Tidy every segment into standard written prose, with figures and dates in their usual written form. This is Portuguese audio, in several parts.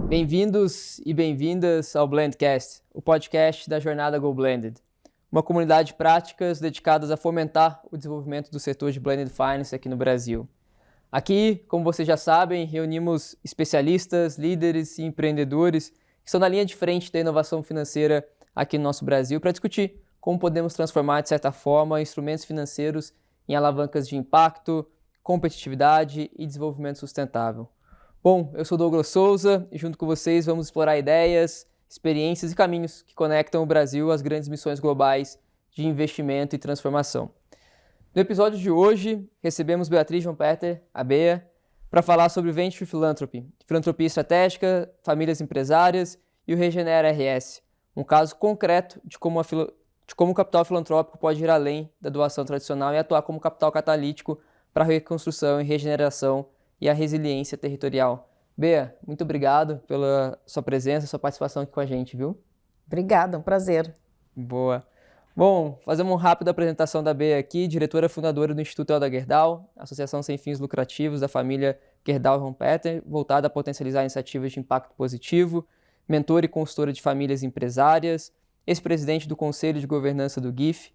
Bem-vindos e bem-vindas ao Blendcast, o podcast da jornada Go Blended, uma comunidade de práticas dedicadas a fomentar o desenvolvimento do setor de Blended Finance aqui no Brasil. Aqui, como vocês já sabem, reunimos especialistas, líderes e empreendedores que estão na linha de frente da inovação financeira aqui no nosso Brasil para discutir como podemos transformar, de certa forma, instrumentos financeiros em alavancas de impacto, competitividade e desenvolvimento sustentável. Bom, eu sou Douglas Souza e junto com vocês vamos explorar ideias, experiências e caminhos que conectam o Brasil às grandes missões globais de investimento e transformação. No episódio de hoje, recebemos Beatriz João Peter, a Bea, para falar sobre Venture Philanthropy, filantropia estratégica, famílias empresárias e o Regenera RS, um caso concreto de como o capital filantrópico pode ir além da doação tradicional e atuar como capital catalítico para a reconstrução e regeneração e a resiliência territorial. Bea, muito obrigado pela sua presença, sua participação aqui com a gente, viu? Obrigada, um prazer. Boa. Bom, fazemos uma rápida apresentação da Bea aqui, diretora fundadora do Instituto Elda Gerdau, associação sem fins lucrativos da família Gerdau João Peter, voltada a potencializar iniciativas de impacto positivo, mentora e consultora de famílias empresárias, ex-presidente do Conselho de Governança do GIF,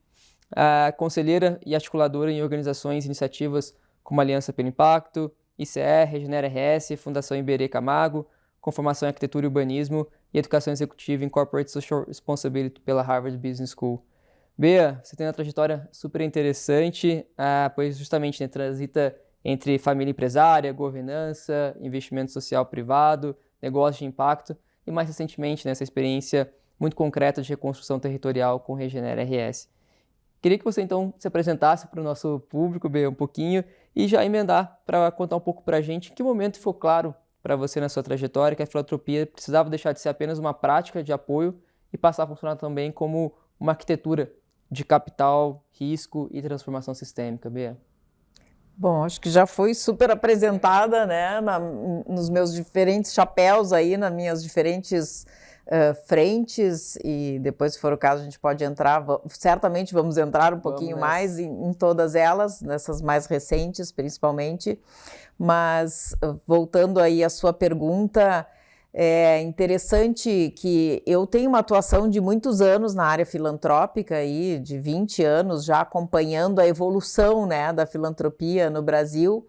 conselheira e articuladora em organizações e iniciativas como Aliança pelo Impacto, ICE, Regenera RS, Fundação Iberê Camargo, com formação em Arquitetura e Urbanismo e Educação Executiva em Corporate Social Responsibility pela Harvard Business School. Bea, você tem uma trajetória super interessante, pois justamente transita entre família empresária, governança, investimento social privado, negócio de impacto e mais recentemente nessa experiência muito concreta de reconstrução territorial com Regenera RS. Queria que você então se apresentasse para o nosso público, Bea, um pouquinho e já emendar para contar um pouco para a gente em que momento ficou claro para você na sua trajetória que a filantropia precisava deixar de ser apenas uma prática de apoio e passar a funcionar também como uma arquitetura de capital, risco e transformação sistêmica, Bea. Bom, acho que já foi super apresentada, né, nos meus diferentes chapéus aí, nas minhas diferentes frentes, e depois, se for o caso, a gente pode entrar, certamente vamos entrar um pouquinho mais em todas elas, nessas mais recentes principalmente, mas voltando aí à sua pergunta, é interessante que eu tenho uma atuação de muitos anos na área filantrópica, aí, de 20 anos já acompanhando a evolução, né, da filantropia no Brasil.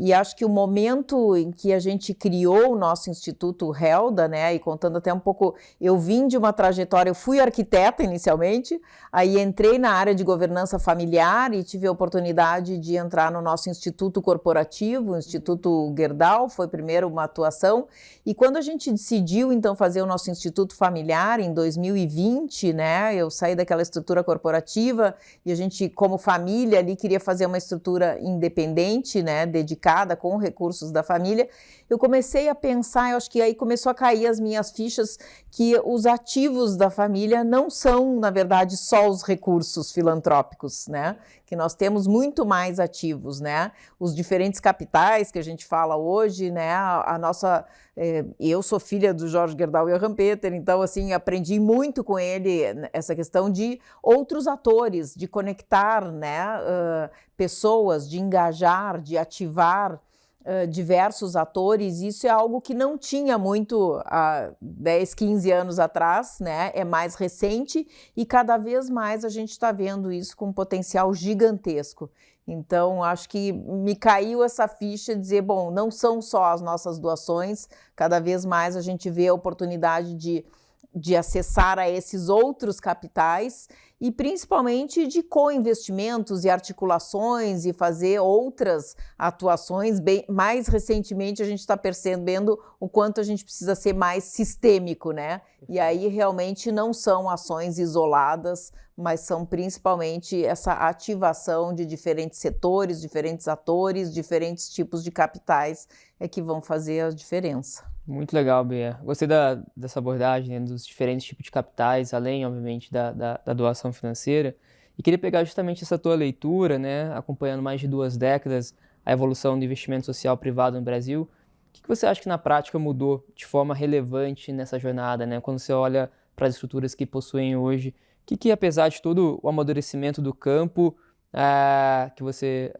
E acho que o momento em que a gente criou o nosso Instituto Helda, né, e contando até um pouco, eu vim de uma trajetória, eu fui arquiteta inicialmente, aí entrei na área de governança familiar e tive a oportunidade de entrar no nosso Instituto Corporativo, o Instituto Gerdau, foi primeiro uma atuação, e quando a gente decidiu então fazer o nosso Instituto Familiar em 2020, né, eu saí daquela estrutura corporativa e a gente, como família ali, queria fazer uma estrutura independente, né, dedicada com recursos da família, eu comecei a pensar, eu acho que aí começou a cair as minhas fichas, que os ativos da família não são, na verdade, só os recursos filantrópicos, né? Que nós temos muito mais ativos, né? Os diferentes capitais que a gente fala hoje, né? Eu sou filha do Jorge Gerdau e Johan Peter, então, assim, aprendi muito com ele essa questão de outros atores, de conectar, né? Pessoas, de engajar, de ativar diversos atores. Isso é algo que não tinha muito há 10, 15 anos atrás, né? É mais recente e cada vez mais a gente está vendo isso com um potencial gigantesco. Então, acho que me caiu essa ficha de dizer, bom, não são só as nossas doações, cada vez mais a gente vê a oportunidade de acessar a esses outros capitais e principalmente de co-investimentos e articulações e fazer outras atuações. Mais recentemente a gente está percebendo o quanto a gente precisa ser mais sistêmico, né? E aí realmente não são ações isoladas, mas são principalmente essa ativação de diferentes setores, diferentes atores, diferentes tipos de capitais que vão fazer a diferença. Muito legal, Bea. Gostei dessa abordagem, né, dos diferentes tipos de capitais, além, obviamente, da doação financeira. E queria pegar justamente essa tua leitura, né, acompanhando mais de 2 décadas a evolução do investimento social privado no Brasil. O que você acha que na prática mudou de forma relevante nessa jornada, né? Quando você olha para as estruturas que possuem hoje, o que apesar de todo o amadurecimento do campo, que você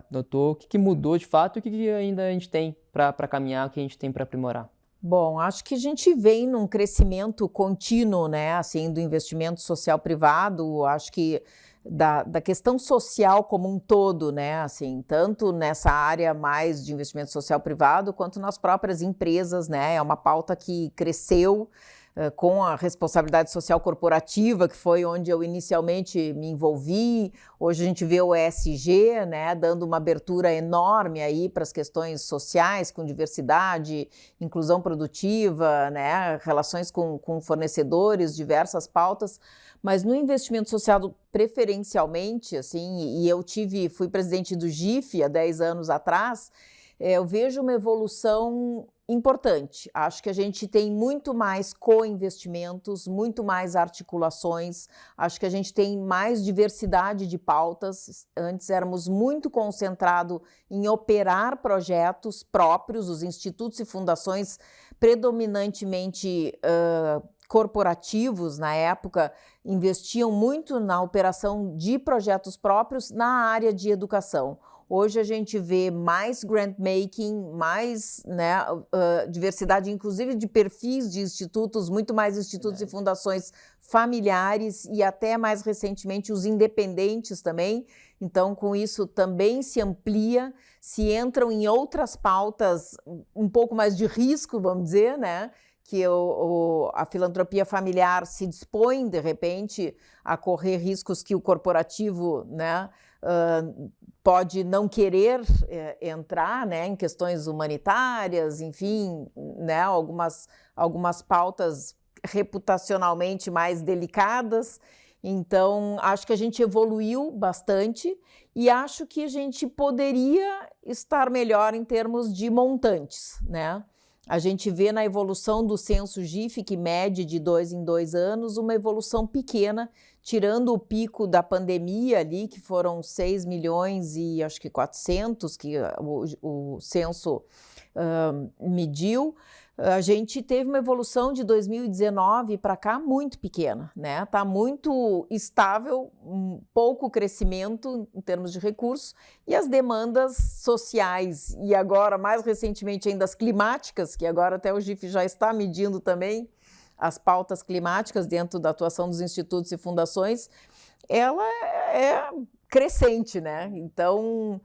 notou, o que mudou de fato e o que ainda a gente tem para caminhar, o que a gente tem para aprimorar? Bom, acho que a gente vem num crescimento contínuo, né, assim, do investimento social privado, acho que da questão social como um todo, né, assim, tanto nessa área mais de investimento social privado, quanto nas próprias empresas, né, é uma pauta que cresceu com a responsabilidade social corporativa, que foi onde eu inicialmente me envolvi. Hoje a gente vê o ESG, né, dando uma abertura enorme aí para as questões sociais, com diversidade, inclusão produtiva, né, relações com fornecedores, diversas pautas. Mas no investimento social, preferencialmente, assim, e eu fui presidente do GIF há 10 anos atrás, eu vejo uma evolução importante. Acho que a gente tem muito mais co-investimentos, muito mais articulações, acho que a gente tem mais diversidade de pautas. Antes éramos muito concentrados em operar projetos próprios, os institutos e fundações predominantemente corporativos, na época, investiam muito na operação de projetos próprios na área de educação. Hoje a gente vê mais grant-making, mais, né, diversidade, inclusive de perfis de institutos, muito mais institutos e fundações familiares e até mais recentemente os independentes também. Então, com isso também se amplia, se entram em outras pautas um pouco mais de risco, vamos dizer, né? Que a filantropia familiar se dispõe, de repente, a correr riscos que o corporativo, né, pode não querer entrar, né, em questões humanitárias, enfim, né, algumas pautas reputacionalmente mais delicadas. Então, acho que a gente evoluiu bastante e acho que a gente poderia estar melhor em termos de montantes, né? A gente vê na evolução do censo GIF, que mede de 2 em 2 anos, uma evolução pequena, tirando o pico da pandemia ali, que foram 6 milhões e acho que 400, que o censo mediu. A gente teve uma evolução de 2019 para cá muito pequena, né? Está muito estável, pouco crescimento em termos de recursos, e as demandas sociais, e agora, mais recentemente, ainda as climáticas, que agora até o GIF já está medindo também as pautas climáticas dentro da atuação dos institutos e fundações, ela é crescente, né? Então,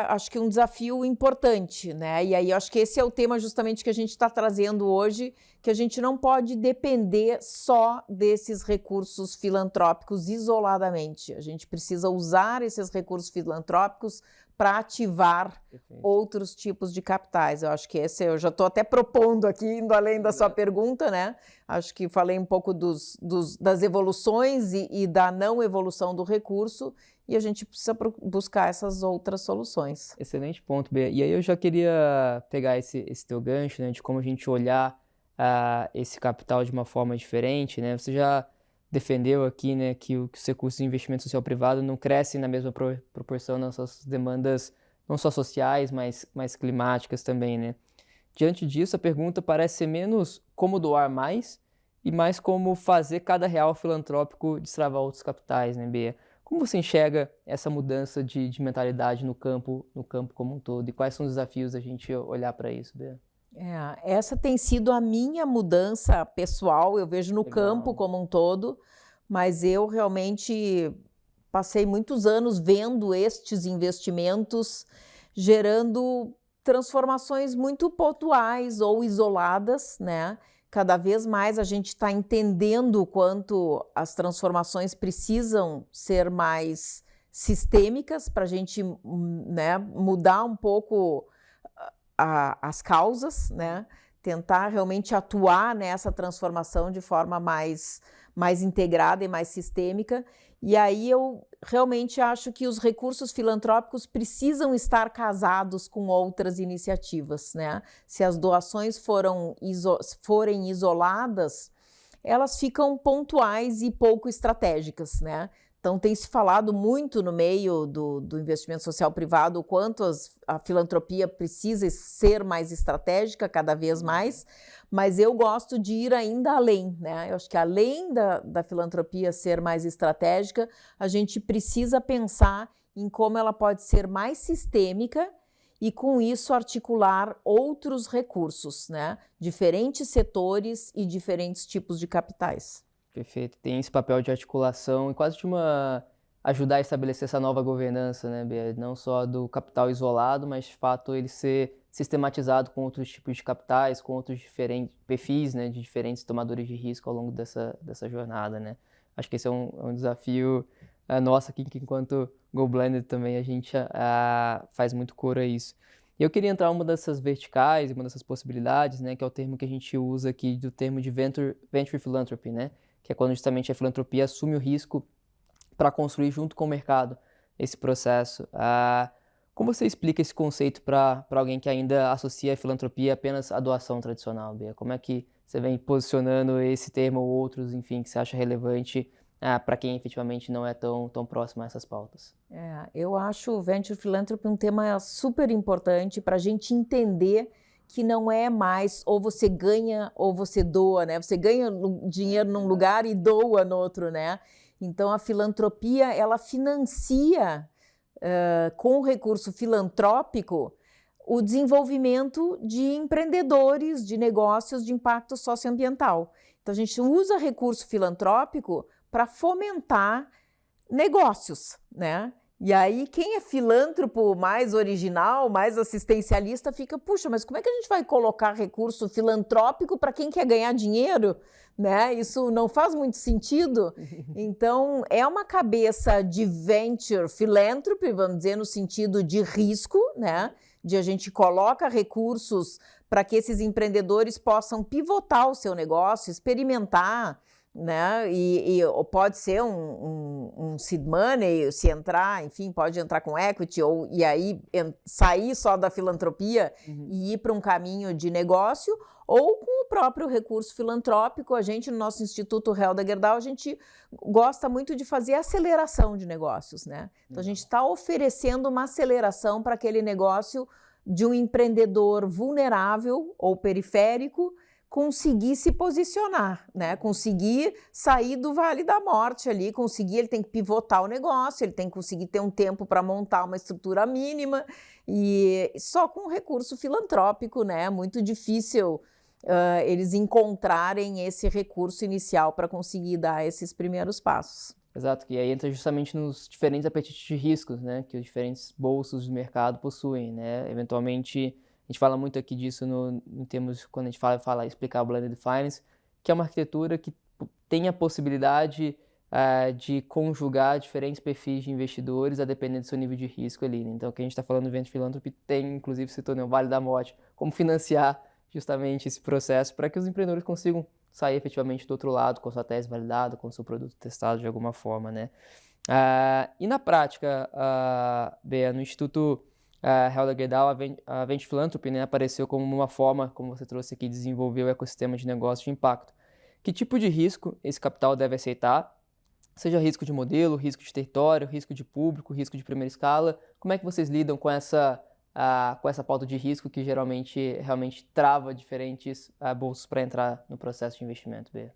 acho que um desafio importante, né? E aí acho que esse é o tema justamente que a gente está trazendo hoje, que a gente não pode depender só desses recursos filantrópicos isoladamente. A gente precisa usar esses recursos filantrópicos para ativar outros tipos de capitais. Eu acho que esse eu já estou até propondo aqui, indo além da sua pergunta, né? Acho que falei um pouco das evoluções e da não evolução do recurso, e a gente precisa buscar essas outras soluções. Excelente ponto, Bea. E aí eu já queria pegar esse teu gancho, né, de como a gente olhar esse capital de uma forma diferente, né? Você já defendeu aqui, né, que os recursos de investimento social privado não crescem na mesma proporção nas suas demandas, não só sociais, mas climáticas também, né? Diante disso, a pergunta parece ser menos como doar mais e mais como fazer cada real filantrópico destravar outros capitais, né, Bea? Como você enxerga essa mudança de mentalidade no campo como um todo? E quais são os desafios da gente olhar para isso, Bea? Essa tem sido a minha mudança pessoal, eu vejo no campo como um todo, mas eu realmente passei muitos anos vendo estes investimentos gerando transformações muito pontuais ou isoladas, né? Cada vez mais a gente está entendendo o quanto as transformações precisam ser mais sistêmicas para a gente, né, mudar um pouco as causas, né? Tentar realmente atuar nessa transformação de forma mais integrada e mais sistêmica. E aí eu realmente acho que os recursos filantrópicos precisam estar casados com outras iniciativas, né? Se as doações forem isoladas, elas ficam pontuais e pouco estratégicas, né? Então, tem se falado muito no meio do investimento social privado o quanto a filantropia precisa ser mais estratégica cada vez mais, mas eu gosto de ir ainda além, né? Eu acho que além da filantropia ser mais estratégica, a gente precisa pensar em como ela pode ser mais sistêmica e com isso articular outros recursos, né? Diferentes setores e diferentes tipos de capitais. Perfeito. Tem esse papel de articulação e quase de ajudar a estabelecer essa nova governança, né, Bea? Não só do capital isolado, mas de fato ele ser sistematizado com outros tipos de capitais, com outros diferentes perfis, né, de diferentes tomadores de risco ao longo dessa jornada, né? Acho que esse é um desafio nosso aqui, que enquanto GoBlended também a gente faz muito coro a isso. E eu queria entrar em uma dessas verticais, uma dessas possibilidades, né, que é o termo que a gente usa aqui, do termo de venture philanthropy, né? Que é quando justamente a filantropia assume o risco para construir junto com o mercado esse processo. Como você explica esse conceito para alguém que ainda associa a filantropia apenas à doação tradicional, Bea? Como é que você vem posicionando esse termo ou outros, enfim, que você acha relevante para quem efetivamente não é tão próximo a essas pautas? Eu acho o Venture Philanthropy um tema super importante para a gente entender que não é mais ou você ganha ou você doa, né? Você ganha dinheiro num lugar e doa no outro, né? Então, a filantropia, ela financia, com o recurso filantrópico, o desenvolvimento de empreendedores, de negócios de impacto socioambiental. Então, a gente usa recurso filantrópico para fomentar negócios, né? E aí, quem é filântropo mais original, mais assistencialista, fica, puxa, mas como é que a gente vai colocar recurso filantrópico para quem quer ganhar dinheiro? Né? Isso não faz muito sentido. Então, é uma cabeça de venture philanthropy, vamos dizer, no sentido de risco, né? De a gente coloca recursos para que esses empreendedores possam pivotar o seu negócio, experimentar, né? E pode ser um seed money, se entrar, enfim, pode entrar com equity e aí sair só da filantropia e ir para um caminho de negócio, ou com o próprio recurso filantrópico. A gente, no nosso Instituto Helder Gerdau, a gente gosta muito de fazer aceleração de negócios, né? Então, a gente está oferecendo uma aceleração para aquele negócio de um empreendedor vulnerável ou periférico conseguir se posicionar, né? Conseguir sair do vale da morte ali, ele tem que pivotar o negócio, ele tem que conseguir ter um tempo para montar uma estrutura mínima, e só com recurso filantrópico, né? Muito difícil eles encontrarem esse recurso inicial para conseguir dar esses primeiros passos. Exato, que aí entra justamente nos diferentes apetites de riscos, né, que os diferentes bolsos do mercado possuem, né? Eventualmente, a gente fala muito aqui disso em termos, quando a gente fala explicar o Blended Finance, que é uma arquitetura que tem a possibilidade de conjugar diferentes perfis de investidores a depender do seu nível de risco ali, né? Então, o que a gente está falando do Venture Philanthropy tem, inclusive, se tornou o Vale da Morte, como financiar justamente esse processo para que os empreendedores consigam sair efetivamente do outro lado com sua tese validada, com seu produto testado de alguma forma, né? E na prática, Bea, no Instituto Helder Gerdau, a Venture Philanthropy, né, apareceu como uma forma, como você trouxe aqui, de desenvolver o ecossistema de negócio de impacto. Que tipo de risco esse capital deve aceitar? Seja risco de modelo, risco de território, risco de público, risco de primeira escala. Como é que vocês lidam com essa pauta de risco que geralmente realmente trava diferentes bolsos para entrar no processo de investimento, Bea?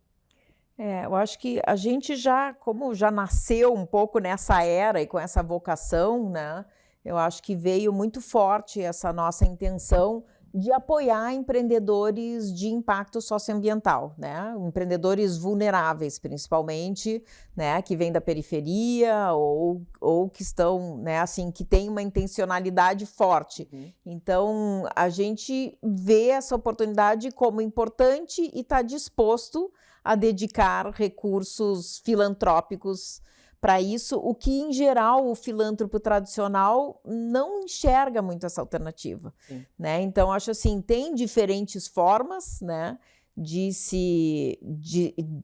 Eu acho que a gente como já nasceu um pouco nessa era e com essa vocação, né? Eu acho que veio muito forte essa nossa intenção de apoiar empreendedores de impacto socioambiental, né? Empreendedores vulneráveis, principalmente, né? Que vêm da periferia ou que estão, né? Assim, que têm uma intencionalidade forte. Então, a gente vê essa oportunidade como importante e está disposto a dedicar recursos filantrópicos para isso, o que, em geral, o filântropo tradicional não enxerga muito essa alternativa, né? Então, acho assim, tem diferentes formas, né,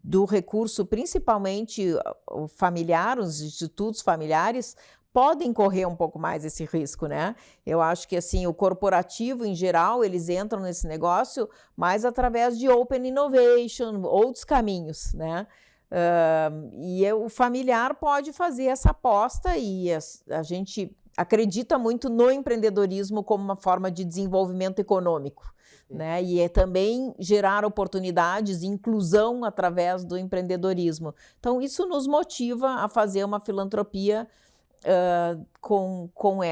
do recurso, principalmente o familiar, os institutos familiares, podem correr um pouco mais esse risco, né? Eu acho que, assim, o corporativo, em geral, eles entram nesse negócio mais através de open innovation, outros caminhos, né? O familiar pode fazer essa aposta e a gente acredita muito no empreendedorismo como uma forma de desenvolvimento econômico, né? E também gerar oportunidades e inclusão através do empreendedorismo. Então, isso nos motiva a fazer uma filantropia com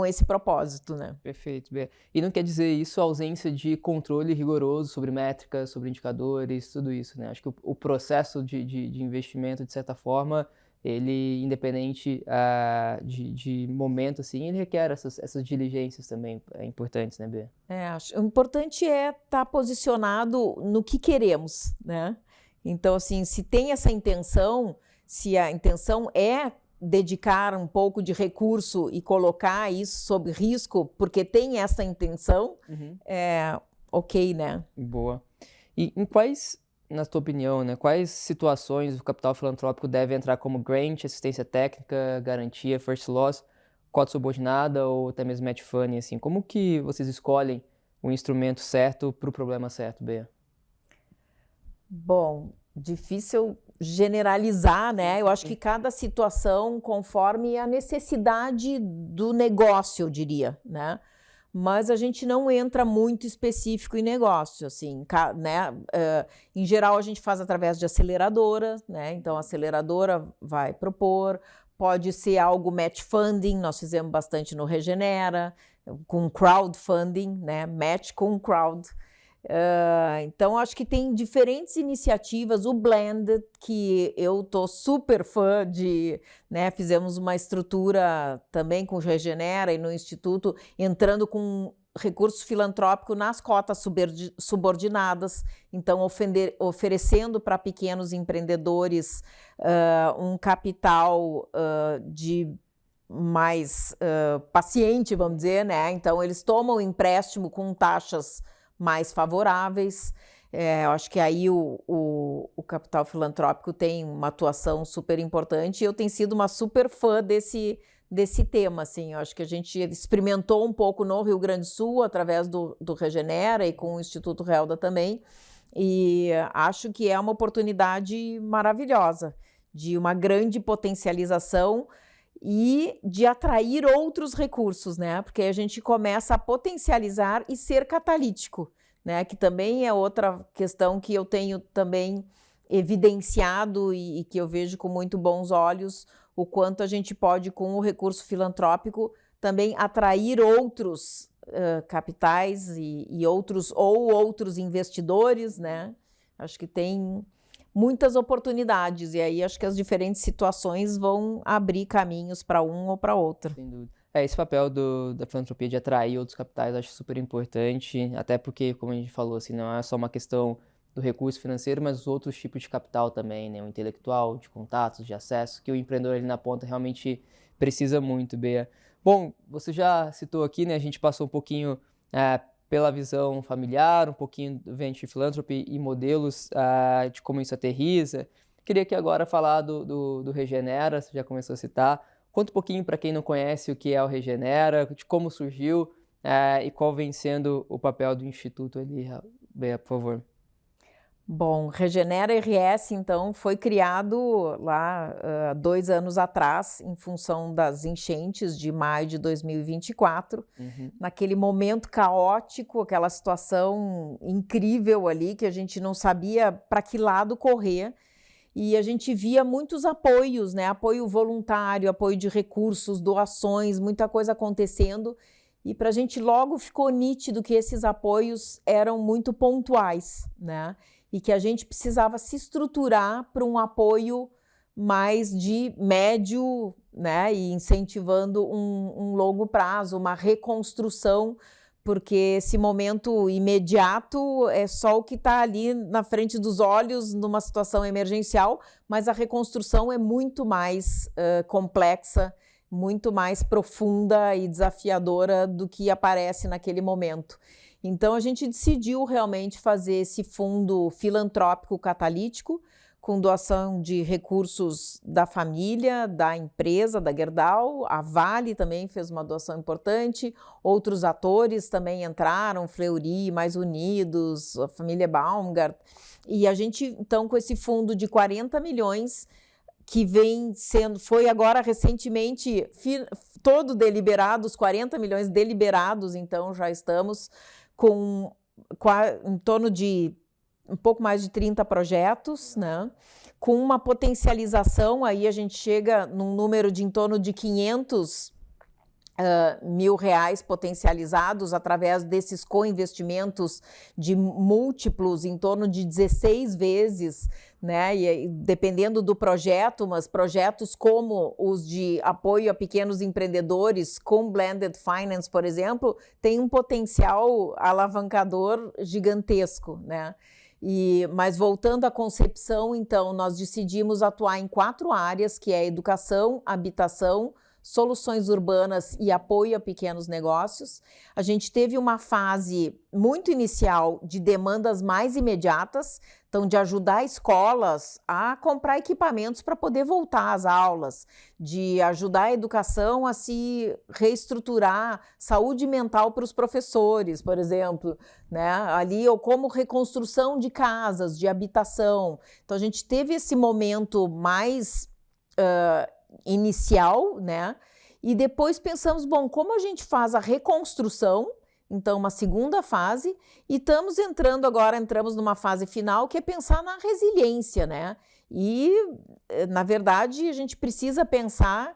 esse propósito, né? Perfeito, Bea. E não quer dizer isso a ausência de controle rigoroso sobre métricas, sobre indicadores, tudo isso, né? Acho que o processo de investimento, de certa forma, ele, independente de momento, assim, ele requer essas diligências também importantes, né, Bea? O importante é estar posicionado no que queremos, né? Então, assim, se tem essa intenção, se a intenção é dedicar um pouco de recurso e colocar isso sob risco, porque tem essa intenção, ok, né? Boa. E em quais, na tua opinião, né, quais situações o capital filantrópico deve entrar como grant, assistência técnica, garantia, first loss, cota subordinada ou até mesmo match funding, assim? Como que vocês escolhem o instrumento certo para o problema certo, Bea? Bom, difícil generalizar, né? Eu acho que cada situação conforme a necessidade do negócio, eu diria, né? Mas a gente não entra muito específico em negócio, assim, né? Em geral, a gente faz através de aceleradora, né? Então, a aceleradora vai propor, pode ser algo match funding, nós fizemos bastante no Regenera, com crowdfunding, né? Match com crowd. Então, acho que tem diferentes iniciativas, o Blended, que eu tô super fã de, né, fizemos uma estrutura também com o Regenera e no Instituto, entrando com recurso filantrópico nas cotas subordinadas, então oferecendo para pequenos empreendedores um capital de mais paciente, vamos dizer, né? Então, eles tomam empréstimo com taxas mais favoráveis. Eu acho que aí o capital filantrópico tem uma atuação super importante e eu tenho sido uma super fã desse tema, assim. Eu acho que a gente experimentou um pouco no Rio Grande do Sul, através do Regenera e com o Instituto Relda também, e acho que é uma oportunidade maravilhosa, de uma grande potencialização e de atrair outros recursos, né? Porque a gente começa a potencializar e ser catalítico, né? Que também é outra questão que eu tenho também evidenciado e que eu vejo com muito bons olhos, o quanto a gente pode, com o recurso filantrópico, também atrair outros capitais e outros investidores, né? Acho que tem muitas oportunidades, e aí acho que as diferentes situações vão abrir caminhos para um ou para outro. Sem dúvida. Esse papel da filantropia de atrair outros capitais eu acho super importante, até porque, como a gente falou, assim, não é só uma questão do recurso financeiro, mas os outros tipos de capital também, né? O intelectual, de contatos, de acesso, que o empreendedor ali na ponta realmente precisa muito, Bea. Bom, você já citou aqui, né? A gente passou um pouquinho pela visão familiar, um pouquinho do Venture Philanthropy e modelos de como isso aterriza. Queria aqui agora falar do Regenera, você já começou a citar. Conta um pouquinho para quem não conhece o que é o Regenera, de como surgiu e qual vem sendo o papel do Instituto ali, Bea, por favor. Bom, Regenera RS, então, foi criado lá 2 anos atrás, em função das enchentes de maio de 2024, naquele momento caótico, aquela situação incrível ali, que a gente não sabia para que lado correr, e a gente via muitos apoios, né? Apoio voluntário, apoio de recursos, doações, muita coisa acontecendo, e para a gente logo ficou nítido que esses apoios eram muito pontuais, né? E que a gente precisava se estruturar para um apoio mais de médio, né, e incentivando um longo prazo, uma reconstrução, porque esse momento imediato é só o que está ali na frente dos olhos numa situação emergencial, mas a reconstrução é muito mais complexa, muito mais profunda e desafiadora do que aparece naquele momento. Então, a gente decidiu realmente fazer esse fundo filantrópico catalítico, com doação de recursos da família, da empresa, da Gerdau. A Vale também fez uma doação importante, outros atores também entraram, Fleury, Mais Unidos, a família Baumgart. E a gente, então, com esse fundo de 40 milhões, que foi agora recentemente todo deliberado, os 40 milhões deliberados, então já estamos com em torno de um pouco mais de 30 projetos, né? Com uma potencialização, aí a gente chega num número de em torno de 500 mil reais potencializados através desses co-investimentos de múltiplos, em torno de 16 vezes, né? E dependendo do projeto, mas projetos como os de apoio a pequenos empreendedores com blended finance, por exemplo, tem um potencial alavancador gigantesco, né? Mas voltando à concepção, então, nós decidimos atuar em 4 áreas, que é educação, habitação, soluções urbanas e apoio a pequenos negócios. A gente teve uma fase muito inicial de demandas mais imediatas, então de ajudar escolas a comprar equipamentos para poder voltar às aulas, de ajudar a educação a se reestruturar, saúde mental para os professores, por exemplo, né? Ali, ou como reconstrução de casas, de habitação. Então a gente teve esse momento mais inicial, né? E depois pensamos, bom, como a gente faz a reconstrução, então uma segunda fase, e entramos numa fase final, que é pensar na resiliência, né? E, na verdade, a gente precisa pensar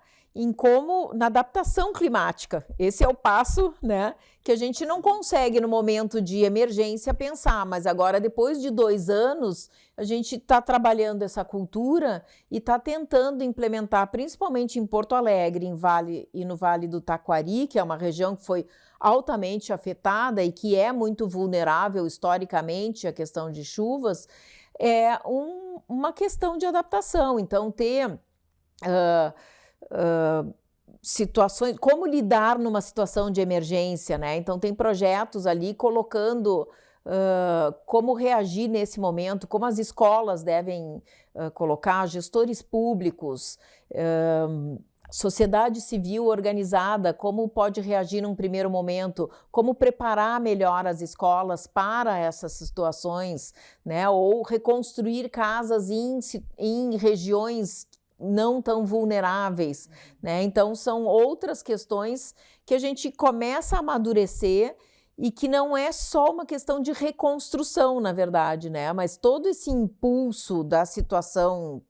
na adaptação climática. Esse é o passo, né, que a gente não consegue no momento de emergência pensar, mas agora, depois de 2 anos, a gente está trabalhando essa cultura e está tentando implementar, principalmente em Porto Alegre, no Vale do Taquari, que é uma região que foi altamente afetada e que é muito vulnerável historicamente à questão de chuvas, uma questão de adaptação. Então, ter situações, como lidar numa situação de emergência, né? Então tem projetos ali colocando como reagir nesse momento, como as escolas devem colocar, gestores públicos, sociedade civil organizada, como pode reagir num primeiro momento, como preparar melhor as escolas para essas situações, né? Ou reconstruir casas em regiões não tão vulneráveis, né? Então são outras questões que a gente começa a amadurecer e que não é só uma questão de reconstrução, na verdade, né? Mas todo esse impulso da situação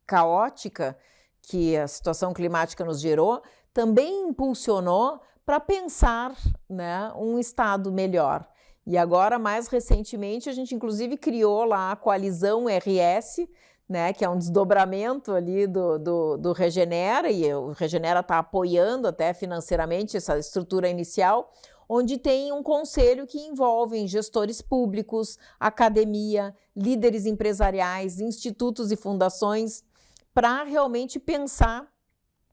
caótica que a situação climática nos gerou também impulsionou para pensar, né, um estado melhor. E agora, mais recentemente, a gente inclusive criou lá a Coalizão RS, né, que é um desdobramento ali do Regenera, e o Regenera está apoiando até financeiramente essa estrutura inicial, onde tem um conselho que envolve gestores públicos, academia, líderes empresariais, institutos e fundações, para realmente pensar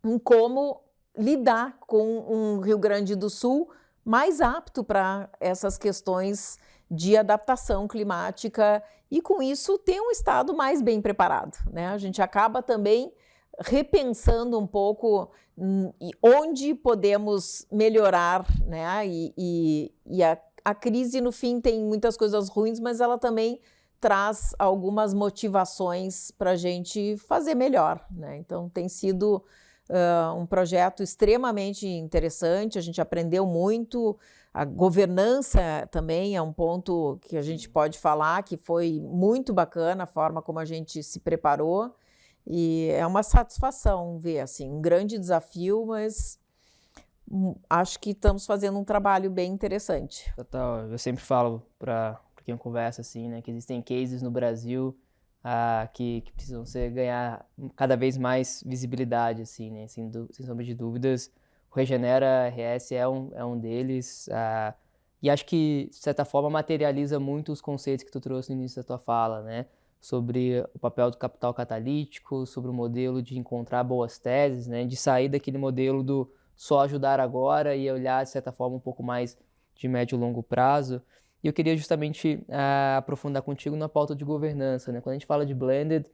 em como lidar com um Rio Grande do Sul mais apto para essas questões de adaptação climática e, com isso, ter um estado mais bem preparado, né? A gente acaba também repensando um pouco onde podemos melhorar, né? E a crise, no fim, tem muitas coisas ruins, mas ela também traz algumas motivações para a gente fazer melhor, né? Então, tem sido um projeto extremamente interessante, a gente aprendeu muito. A governança também é um ponto que a gente pode falar que foi muito bacana a forma como a gente se preparou, e é uma satisfação ver, assim, um grande desafio, mas acho que estamos fazendo um trabalho bem interessante. Total, eu sempre falo para quem conversa assim, né, que existem cases no Brasil que precisam ganhar cada vez mais visibilidade, assim, né, sem sombra de dúvidas. O Regenera RS é um deles, e acho que, de certa forma, materializa muito os conceitos que tu trouxe no início da tua fala, né? Sobre o papel do capital catalítico, sobre o modelo de encontrar boas teses, né? De sair daquele modelo do só ajudar agora e olhar, de certa forma, um pouco mais de médio e longo prazo. E eu queria justamente aprofundar contigo na pauta de governança, né? Quando a gente fala de blended,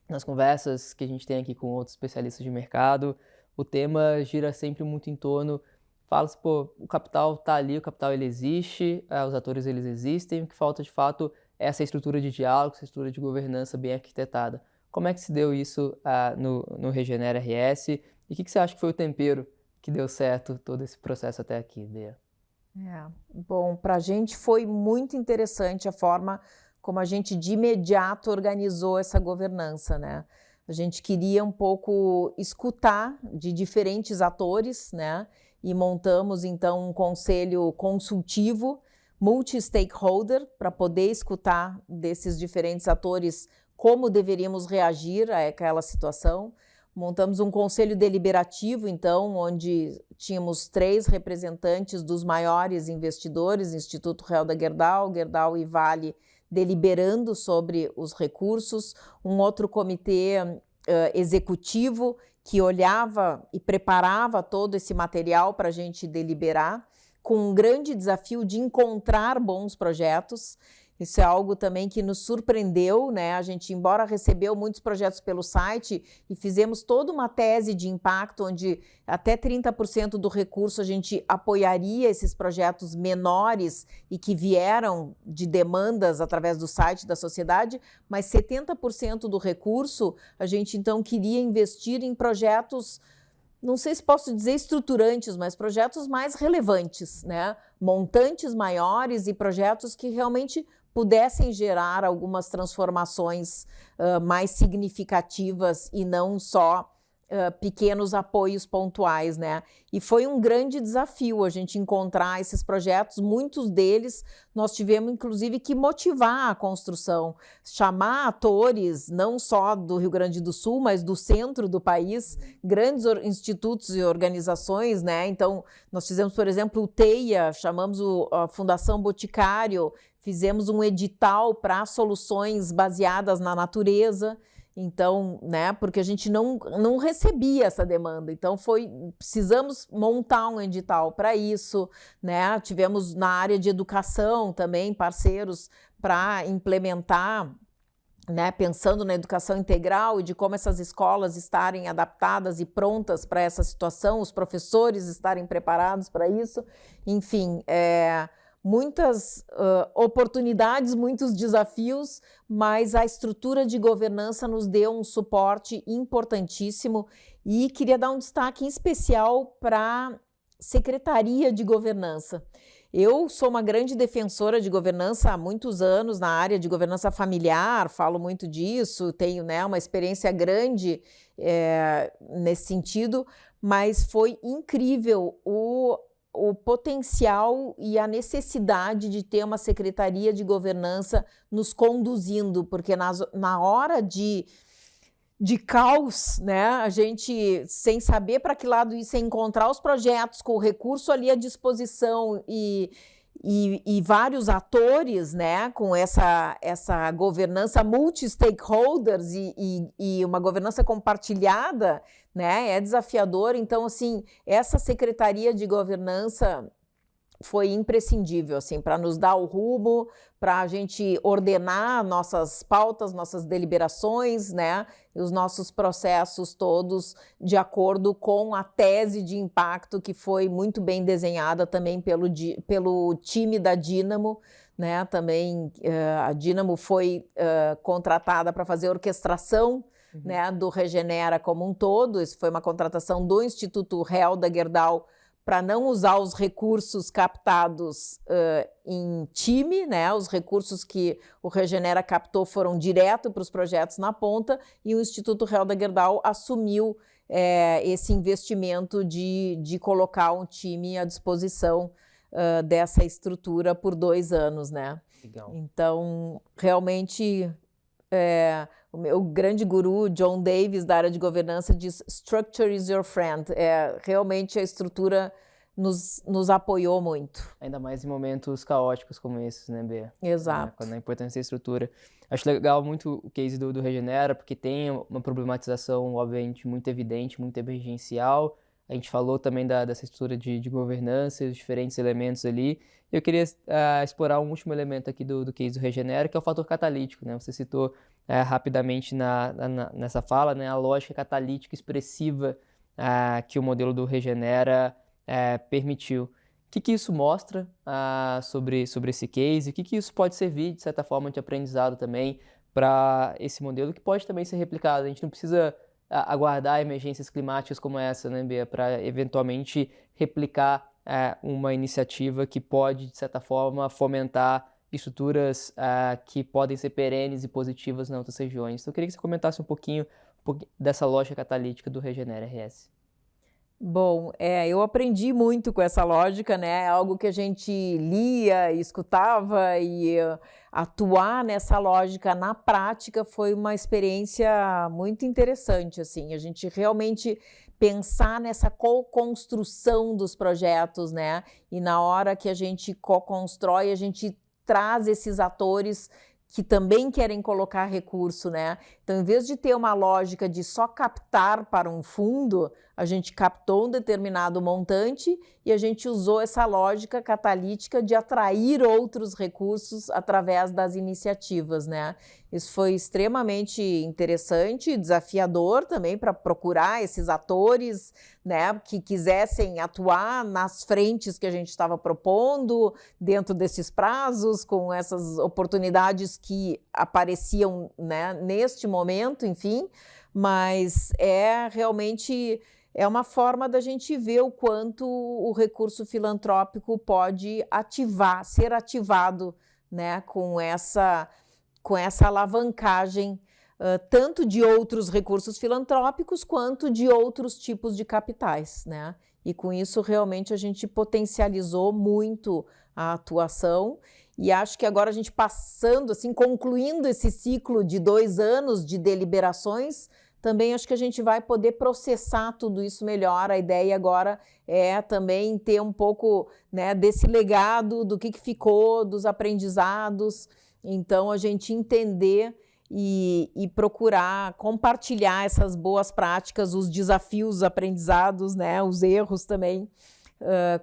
nas conversas que a gente tem aqui com outros especialistas de mercado, o tema gira sempre muito em torno, fala-se, pô, o capital está ali, o capital ele existe, os atores eles existem, o que falta de fato é essa estrutura de diálogo, essa estrutura de governança bem arquitetada. Como é que se deu isso no Regenera RS e o que você acha que foi o tempero que deu certo todo esse processo até aqui, Bea? Bom, para a gente foi muito interessante a forma como a gente de imediato organizou essa governança, né? A gente queria um pouco escutar de diferentes atores, né? E montamos, então, um conselho consultivo, multi-stakeholder, para poder escutar desses diferentes atores como deveríamos reagir a aquela situação. Montamos um conselho deliberativo, então, onde tínhamos 3 representantes dos maiores investidores, Instituto Helder Gerdau, Gerdau e Vale, deliberando sobre os recursos, um outro comitê executivo que olhava e preparava todo esse material para a gente deliberar, com um grande desafio de encontrar bons projetos. Isso é algo também que nos surpreendeu, né? A gente, embora recebeu muitos projetos pelo site e fizemos toda uma tese de impacto, onde até 30% do recurso a gente apoiaria esses projetos menores e que vieram de demandas através do site da sociedade, mas 70% do recurso a gente então queria investir em projetos, não sei se posso dizer estruturantes, mas projetos mais relevantes, né? Montantes maiores e projetos que realmente pudessem gerar algumas transformações mais significativas e não só pequenos apoios pontuais, né? E foi um grande desafio a gente encontrar esses projetos. Muitos deles nós tivemos, inclusive, que motivar a construção, chamar atores, não só do Rio Grande do Sul, mas do centro do país, grandes institutos e organizações, né? Então, nós fizemos, por exemplo, o TEIA, chamamos a Fundação Boticário, fizemos um edital para soluções baseadas na natureza. Então, né, porque a gente não recebia essa demanda, então precisamos montar um edital para isso, né? Tivemos na área de educação também parceiros para implementar, né, pensando na educação integral e de como essas escolas estarem adaptadas e prontas para essa situação, os professores estarem preparados para isso, enfim, muitas oportunidades, muitos desafios, mas a estrutura de governança nos deu um suporte importantíssimo e queria dar um destaque em especial para a Secretaria de Governança. Eu sou uma grande defensora de governança há muitos anos na área de governança familiar, falo muito disso, tenho, né, uma experiência grande nesse sentido, mas foi incrível o potencial e a necessidade de ter uma secretaria de governança nos conduzindo, porque na hora de caos, né, a gente, sem saber para que lado ir, sem encontrar os projetos com o recurso ali à disposição e vários atores, né, com essa governança multi-stakeholders e uma governança compartilhada, né, é desafiador. Então, assim, essa Secretaria de Governança foi imprescindível, assim, para nos dar o rumo, para a gente ordenar nossas pautas, nossas deliberações, né, e os nossos processos todos de acordo com a tese de impacto que foi muito bem desenhada também pelo time da Dínamo, né, também a Dínamo foi contratada para fazer orquestração, né, do Regenera como um todo. Isso foi uma contratação do Instituto Helder Gerdau para não usar os recursos captados em time, né? Os recursos que o Regenera captou foram direto para os projetos na ponta, e o Instituto Helder Gerdau assumiu esse investimento de colocar um time à disposição dessa estrutura por 2 anos, né? Legal. Então, realmente, o meu grande guru, John Davis, da área de governança, diz "Structure is your friend". Realmente a estrutura nos apoiou muito. Ainda mais em momentos caóticos como esses, né, Bea? Exato. Quando a importância da estrutura. Acho legal muito o case do Regenera, porque tem uma problematização, obviamente, muito evidente, muito emergencial. A gente falou também dessa estrutura de governança, os diferentes elementos ali. Eu queria explorar um último elemento aqui do case do Regenera, que é o fator catalítico, né? Você citou rapidamente nessa fala, né, a lógica catalítica expressiva que o modelo do Regenera permitiu. O que isso mostra sobre esse case? O que isso pode servir, de certa forma, de aprendizado também para esse modelo, que pode também ser replicado? A gente não precisa aguardar emergências climáticas como essa, né, Bea, para eventualmente replicar uma iniciativa que pode, de certa forma, fomentar estruturas que podem ser perenes e positivas em outras regiões. Então, eu queria que você comentasse um pouquinho dessa lógica catalítica do Regenera RS. Bom, eu aprendi muito com essa lógica, né? É algo que a gente lia e escutava e atuar nessa lógica na prática foi uma experiência muito interessante, assim. A gente realmente pensar nessa co-construção dos projetos, né? E na hora que a gente co-constrói, a gente traz esses atores que também querem colocar recurso, né? Então, em vez de ter uma lógica de só captar para um fundo, a gente captou um determinado montante e a gente usou essa lógica catalítica de atrair outros recursos através das iniciativas, né? Isso foi extremamente interessante e desafiador também para procurar esses atores, né, que quisessem atuar nas frentes que a gente estava propondo, dentro desses prazos, com essas oportunidades que apareciam, né, neste momento, enfim, mas realmente uma forma da gente ver o quanto o recurso filantrópico pode ser ativado, né, com essa alavancagem, tanto de outros recursos filantrópicos quanto de outros tipos de capitais, né? E com isso realmente a gente potencializou muito a atuação e acho que agora a gente passando, assim, concluindo esse ciclo de 2 anos de deliberações, também acho que a gente vai poder processar tudo isso melhor. A ideia agora é também ter um pouco, né, desse legado, do que ficou, dos aprendizados. Então, a gente entender e procurar compartilhar essas boas práticas, os desafios, os aprendizados, né, os erros também,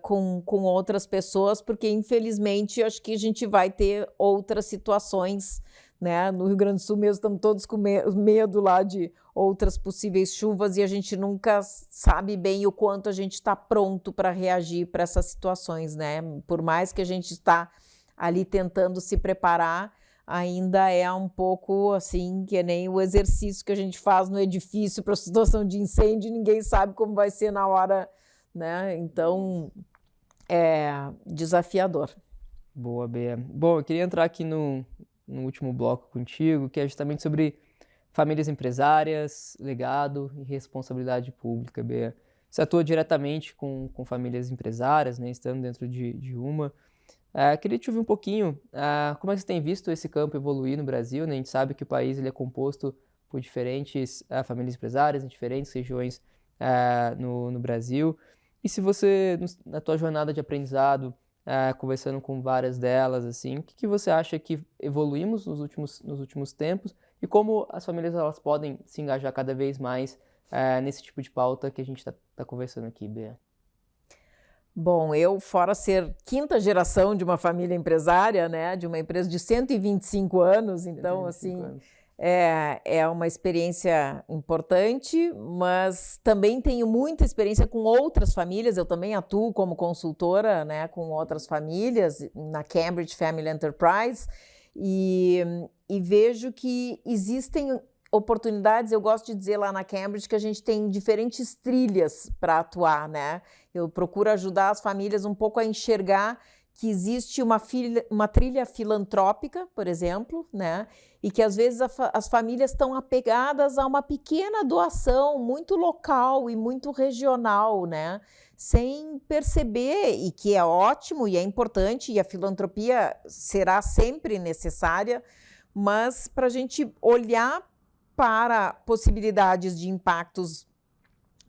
com outras pessoas, porque, infelizmente, acho que a gente vai ter outras situações, né? No Rio Grande do Sul mesmo estamos todos com medo lá de outras possíveis chuvas e a gente nunca sabe bem o quanto a gente está pronto para reagir para essas situações, né? Por mais que a gente está ali tentando se preparar, ainda é um pouco assim, que nem o exercício que a gente faz no edifício para situação de incêndio, ninguém sabe como vai ser na hora, né? Então, é desafiador. Boa, Bea. Bom, eu queria entrar aqui no último bloco contigo, que é justamente sobre famílias empresárias, legado e responsabilidade pública, Bea. Você atua diretamente com famílias empresárias, né, estando dentro de uma. Queria te ouvir um pouquinho, como é que você tem visto esse campo evoluir no Brasil, né? A gente sabe que o país ele é composto por diferentes famílias empresárias em diferentes regiões no Brasil. E se você, na tua jornada de aprendizado, conversando com várias delas, assim, o que você acha que evoluímos nos últimos tempos e como as famílias elas podem se engajar cada vez mais nesse tipo de pauta que a gente está conversando aqui, Bea? Bom, eu, fora ser 5ª geração de uma família empresária, né, de uma empresa de 125 anos, então, 125 assim, anos. É uma experiência importante, mas também tenho muita experiência com outras famílias, eu também atuo como consultora, né, com outras famílias, na Cambridge Family Enterprise, e vejo que existem oportunidades, eu gosto de dizer lá na Cambridge que a gente tem diferentes trilhas para atuar, né? Eu procuro ajudar as famílias um pouco a enxergar que existe uma trilha filantrópica, por exemplo, né? E que às vezes as famílias estão apegadas a uma pequena doação muito local e muito regional, né? Sem perceber, e que é ótimo e é importante, e a filantropia será sempre necessária, mas para a gente olhar para possibilidades de impactos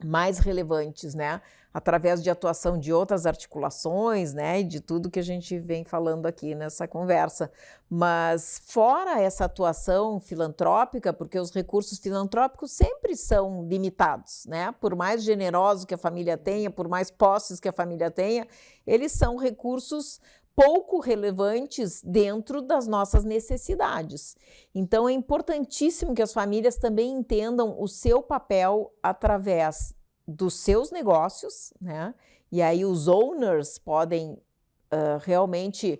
mais relevantes, né? Através de atuação de outras articulações, né? E de tudo que a gente vem falando aqui nessa conversa. Mas fora essa atuação filantrópica, porque os recursos filantrópicos sempre são limitados, né? Por mais generoso que a família tenha, por mais posses que a família tenha, eles são recursos pouco relevantes dentro das nossas necessidades. Então, é importantíssimo que as famílias também entendam o seu papel através dos seus negócios, né? E aí os owners podem realmente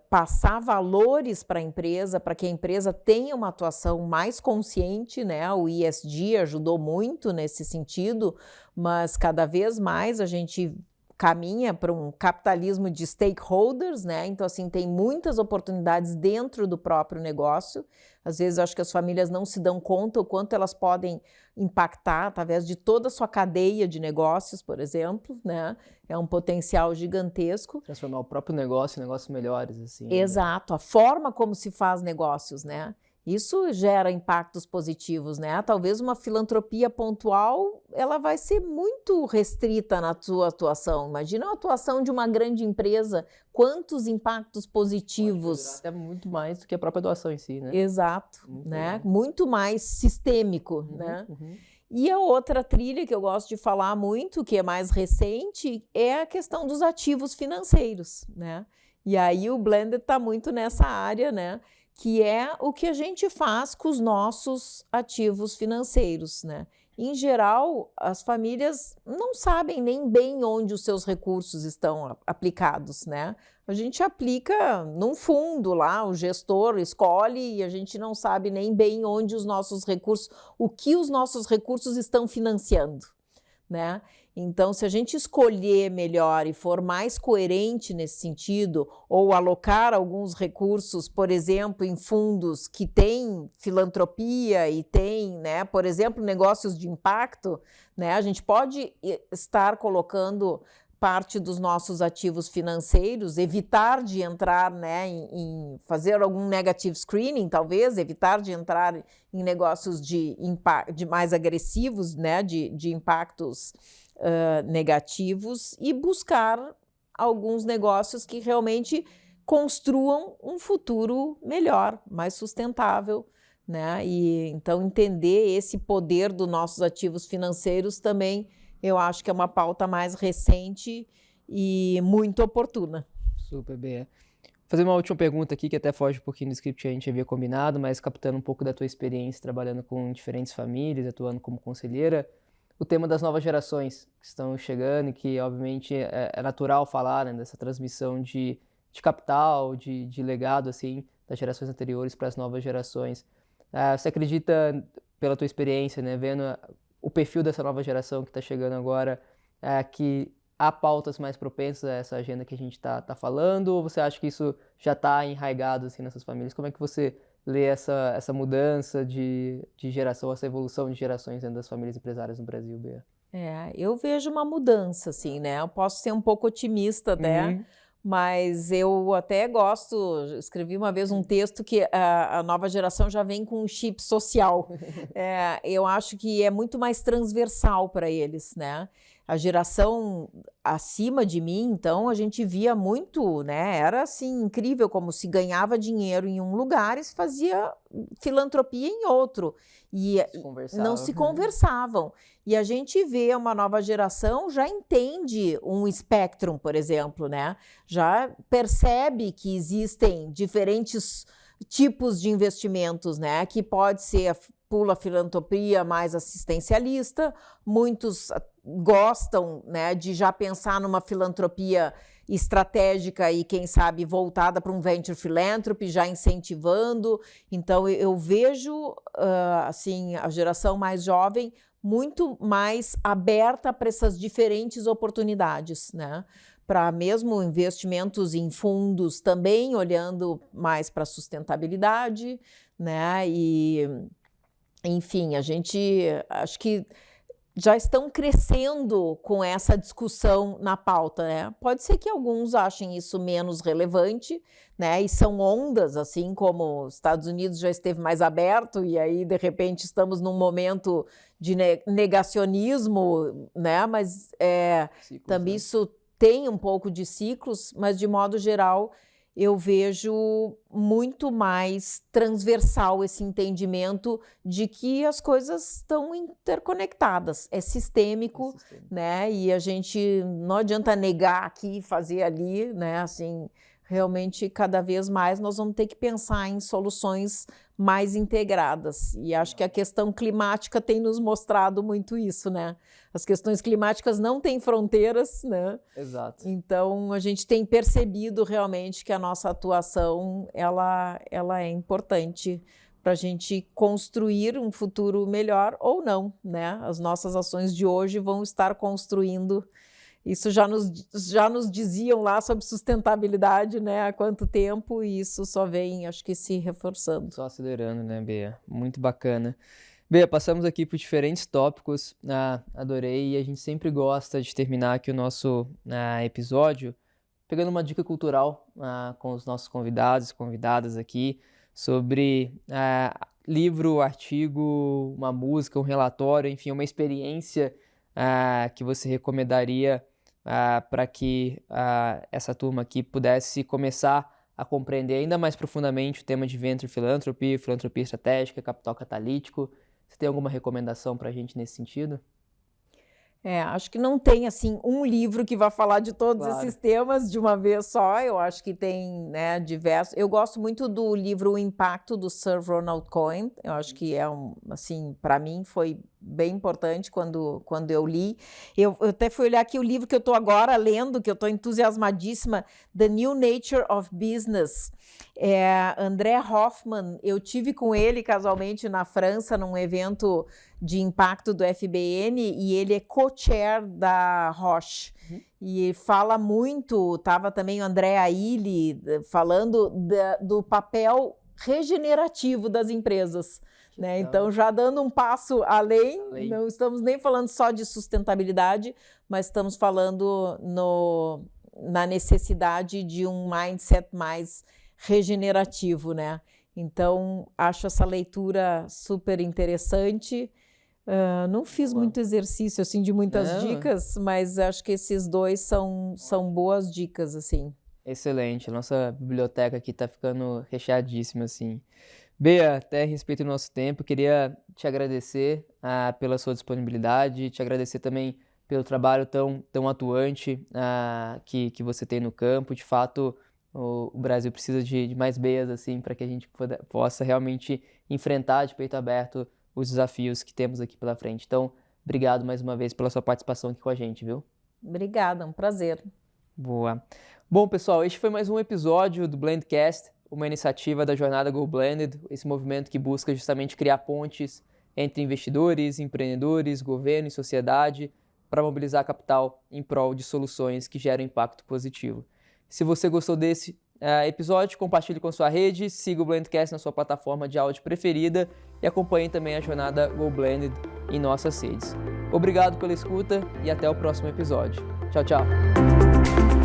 passar valores para a empresa, para que a empresa tenha uma atuação mais consciente, né? O ESG ajudou muito nesse sentido, mas cada vez mais a gente caminha para um capitalismo de stakeholders, né? Então, assim, tem muitas oportunidades dentro do próprio negócio. Às vezes, eu acho que as famílias não se dão conta o quanto elas podem impactar através de toda a sua cadeia de negócios, por exemplo, né? É um potencial gigantesco. Transformar o próprio negócio em negócios melhores, assim. Exato, a forma como se faz negócios, né? Isso gera impactos positivos, né? Talvez uma filantropia pontual, ela vai ser muito restrita na sua atuação. Imagina a atuação de uma grande empresa, quantos impactos positivos. Até muito mais do que a própria doação em si, né? Exato, né? Muito mais sistêmico, né? E a outra trilha que eu gosto de falar muito, que é mais recente, é a questão dos ativos financeiros, né? E aí o Blended está muito nessa área, né? Que é o que a gente faz com os nossos ativos financeiros, né? Em geral, as famílias não sabem nem bem onde os seus recursos estão aplicados, né? A gente aplica num fundo lá, o gestor escolhe e a gente não sabe nem bem onde os nossos recursos, o que os nossos recursos estão financiando, né? Então, se a gente escolher melhor e for mais coerente nesse sentido, ou alocar alguns recursos, por exemplo, em fundos que têm filantropia e têm, né, por exemplo, negócios de impacto, né, a gente pode estar colocando parte dos nossos ativos financeiros, evitar de entrar, né, em fazer algum negative screening, talvez, evitar de entrar em negócios de mais agressivos, né, de impactos negativos, e buscar alguns negócios que realmente construam um futuro melhor, mais sustentável, né? E então entender esse poder dos nossos ativos financeiros também, eu acho que é uma pauta mais recente e muito oportuna. Super, Bea. Vou fazer uma última pergunta aqui, que até foge um pouquinho do script que a gente havia combinado, mas captando um pouco da tua experiência trabalhando com diferentes famílias, atuando como conselheira. O tema das novas gerações que estão chegando e que, obviamente, é natural falar, né, dessa transmissão de capital, de legado, assim, das gerações anteriores para as novas gerações. Você acredita, pela tua experiência, né, vendo o perfil dessa nova geração que está chegando agora, que há pautas mais propensas a essa agenda que a gente está falando, ou você acha que isso já está enraizado, assim, nessas famílias? Como é que você lê essa mudança de geração, essa evolução de gerações dentro das famílias empresárias no Brasil, Bea? Eu vejo uma mudança, assim, né? Eu posso ser um pouco otimista até, mas eu até gosto, escrevi uma vez um texto que a nova geração já vem com um chip social. Eu acho que é muito mais transversal para eles, né? A geração acima de mim, então, a gente via muito, né? Era assim, incrível como se ganhava dinheiro em um lugar e se fazia filantropia em outro. E não se conversavam. E a gente vê uma nova geração, já entende um Spectrum, por exemplo, né? Já percebe que existem diferentes tipos de investimentos, né? Que pode ser a filantropia mais assistencialista, muitos gostam, né, de já pensar numa filantropia estratégica e, quem sabe, voltada para um venture philanthropy, já incentivando. Então, eu vejo, assim, a geração mais jovem muito mais aberta para essas diferentes oportunidades, né? Para mesmo investimentos em fundos também, olhando mais para a sustentabilidade, né? E, enfim, a gente acho que já estão crescendo com essa discussão na pauta, né? Pode ser que alguns achem isso menos relevante, né? E são ondas, assim como os Estados Unidos já esteve mais aberto e aí, de repente, estamos num momento de negacionismo, né? Mas ciclos, também, né? Isso tem um pouco de ciclos, mas, de modo geral, eu vejo muito mais transversal esse entendimento de que as coisas estão interconectadas, é sistêmico, né? E a gente não adianta negar aqui, fazer ali, né? Assim, realmente, cada vez mais nós vamos ter que pensar em soluções mais integradas. E acho que a questão climática tem nos mostrado muito isso, né? As questões climáticas não têm fronteiras, né? Exato. Então, a gente tem percebido realmente que a nossa atuação, ela é importante para a gente construir um futuro melhor ou não, né? As nossas ações de hoje vão estar construindo Isso já nos diziam lá sobre sustentabilidade, né, há quanto tempo, e isso só vem, acho que, se reforçando. Só acelerando, né, Bea? Muito bacana. Bea, passamos aqui por diferentes tópicos, adorei, e a gente sempre gosta de terminar aqui o nosso episódio pegando uma dica cultural com os nossos convidados e convidadas aqui sobre livro, artigo, uma música, um relatório, enfim, uma experiência que você recomendaria para que essa turma aqui pudesse começar a compreender ainda mais profundamente o tema de Venture Philanthropy, filantropia estratégica, capital catalítico. Você tem alguma recomendação para a gente nesse sentido? Acho que não tem, assim, um livro que vai falar de todos esses temas de uma vez só. Eu acho que tem, né, diversos. Eu gosto muito do livro O Impacto, do Sir Ronald Cohen. Eu acho que assim, para mim foi bem importante quando eu li. Eu até fui olhar aqui o livro que eu estou agora lendo, que eu estou entusiasmadíssima, The New Nature of Business. André Hoffman, eu tive com ele casualmente na França, num evento de impacto do FBN, e ele é co-chair da Roche. E fala muito, estava também o André Aili falando do papel regenerativo das empresas. Né? Então, já dando um passo além, não estamos nem falando só de sustentabilidade, mas estamos falando na necessidade de um mindset mais regenerativo, né? Então, acho essa leitura super interessante. Não fiz muito exercício, assim, de muitas dicas, mas acho que esses dois são boas dicas, assim. Excelente. A nossa biblioteca aqui está ficando recheadíssima, assim. Bea, até a respeito do nosso tempo, queria te agradecer pela sua disponibilidade, te agradecer também pelo trabalho tão atuante que você tem no campo. De fato, o Brasil precisa de mais Beas assim, para que a gente possa realmente enfrentar de peito aberto os desafios que temos aqui pela frente. Então, obrigado mais uma vez pela sua participação aqui com a gente, viu? Obrigada, um prazer. Boa. Bom, pessoal, este foi mais um episódio do Blendcast, uma iniciativa da Jornada Go Blended, esse movimento que busca justamente criar pontes entre investidores, empreendedores, governo e sociedade para mobilizar capital em prol de soluções que geram impacto positivo. Se você gostou desse episódio, compartilhe com sua rede, siga o Blendcast na sua plataforma de áudio preferida e acompanhe também a Jornada Go Blended em nossas redes. Obrigado pela escuta e até o próximo episódio. Tchau, tchau!